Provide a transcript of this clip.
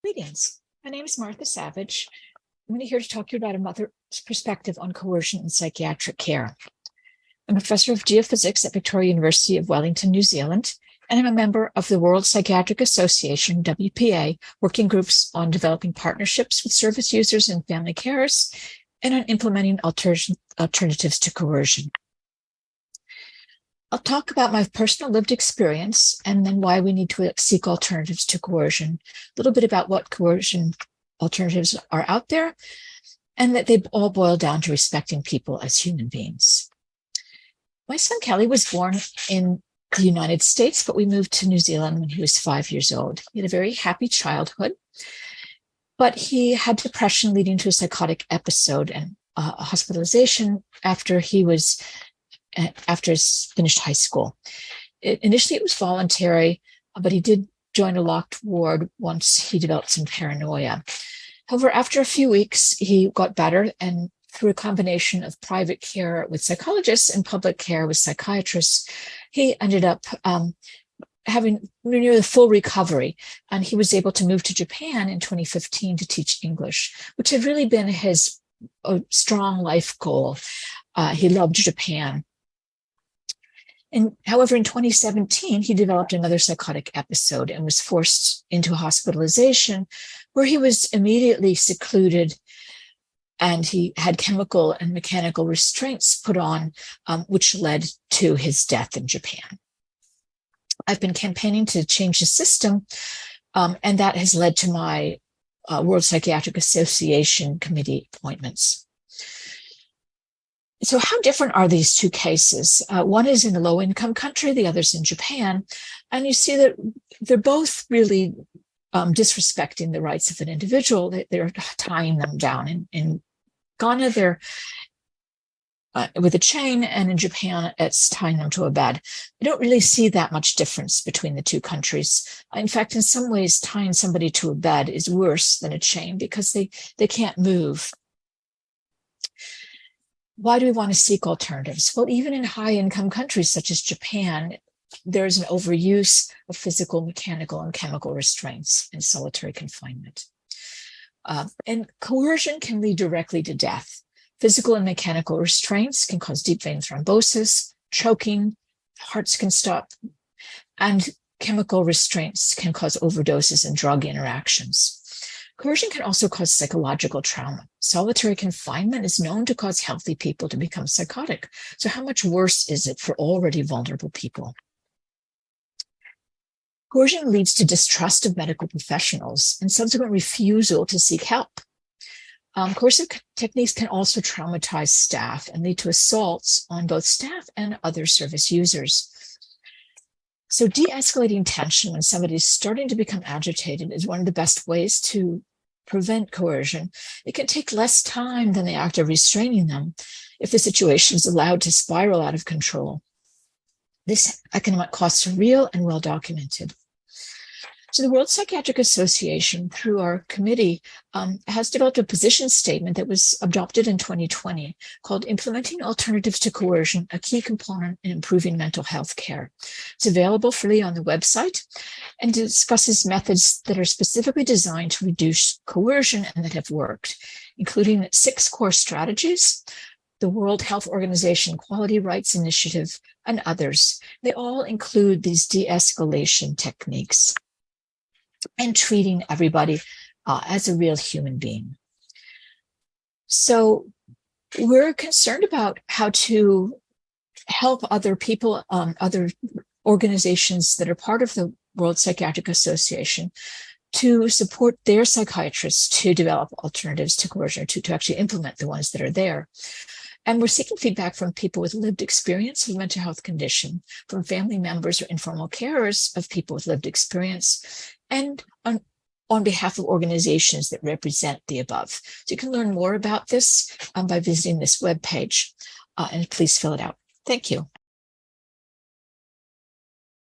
Greetings. My name is Martha Savage. I'm here to talk to you about a mother's perspective on coercion in psychiatric care. I'm a professor of geophysics at Victoria University of Wellington, New Zealand, and I'm a member of the World Psychiatric Association, WPA, working groups on developing partnerships with service users and family carers, and on implementing alternatives to coercion. I'll talk about my personal lived experience and then why we need to seek alternatives to coercion, a little bit about what coercion alternatives are out there, and that they all boil down to respecting people as human beings. My son Kelly was born in the United States, but we moved to New Zealand when he was 5 years old. He had a very happy childhood, but he had depression leading to a psychotic episode and a hospitalization after he finished high school. Initially, it was voluntary, but he did join a locked ward once he developed some paranoia. However, after a few weeks, he got better, and through a combination of private care with psychologists and public care with psychiatrists, he ended up having near the full recovery, and he was able to move to Japan in 2015 to teach English, which had really been his strong life goal. He loved Japan. However, in 2017, he developed another psychotic episode and was forced into hospitalization, where he was immediately secluded, and he had chemical and mechanical restraints put on, which led to his death in Japan. I've been campaigning to change the system, and that has led to my World Psychiatric Association committee appointments. So how different are these two cases? One is in a low-income country, the other's in Japan. And you see that they're both really disrespecting the rights of an individual. They're tying them down. In Ghana, they're with a chain, and in Japan, it's tying them to a bed. I don't really see that much difference between the two countries. In fact, in some ways, tying somebody to a bed is worse than a chain because they can't move. Why do we want to seek alternatives? Well, even in high-income countries such as Japan, there's an overuse of physical, mechanical, and chemical restraints and solitary confinement. And coercion can lead directly to death. Physical and mechanical restraints can cause deep vein thrombosis, choking, hearts can stop, and chemical restraints can cause overdoses and drug interactions. Coercion can also cause psychological trauma. Solitary confinement is known to cause healthy people to become psychotic. So how much worse is it for already vulnerable people? Coercion leads to distrust of medical professionals and subsequent refusal to seek help. Coercive techniques can also traumatize staff and lead to assaults on both staff and other service users. So de-escalating tension when somebody's starting to become agitated is one of the best ways to prevent coercion. It can take less time than the act of restraining them if the situation is allowed to spiral out of control. This economic costs are real and well documented. So the World Psychiatric Association, through our committee, has developed a position statement that was adopted in 2020 called Implementing Alternatives to Coercion, a Key Component in Improving Mental Health Care. It's available freely on the website and discusses methods that are specifically designed to reduce coercion and that have worked, including 6 core strategies, the World Health Organization Quality Rights Initiative, and others. They all include these de-escalation techniques and treating everybody as a real human being. So we're concerned about how to help other people, other organizations that are part of the World Psychiatric Association to support their psychiatrists to develop alternatives to coercion, or to actually implement the ones that are there. And we're seeking feedback from people with lived experience of a mental health condition, from family members or informal carers of people with lived experience, and on behalf of organizations that represent the above. So you can learn more about this by visiting this webpage, and please fill it out. Thank you.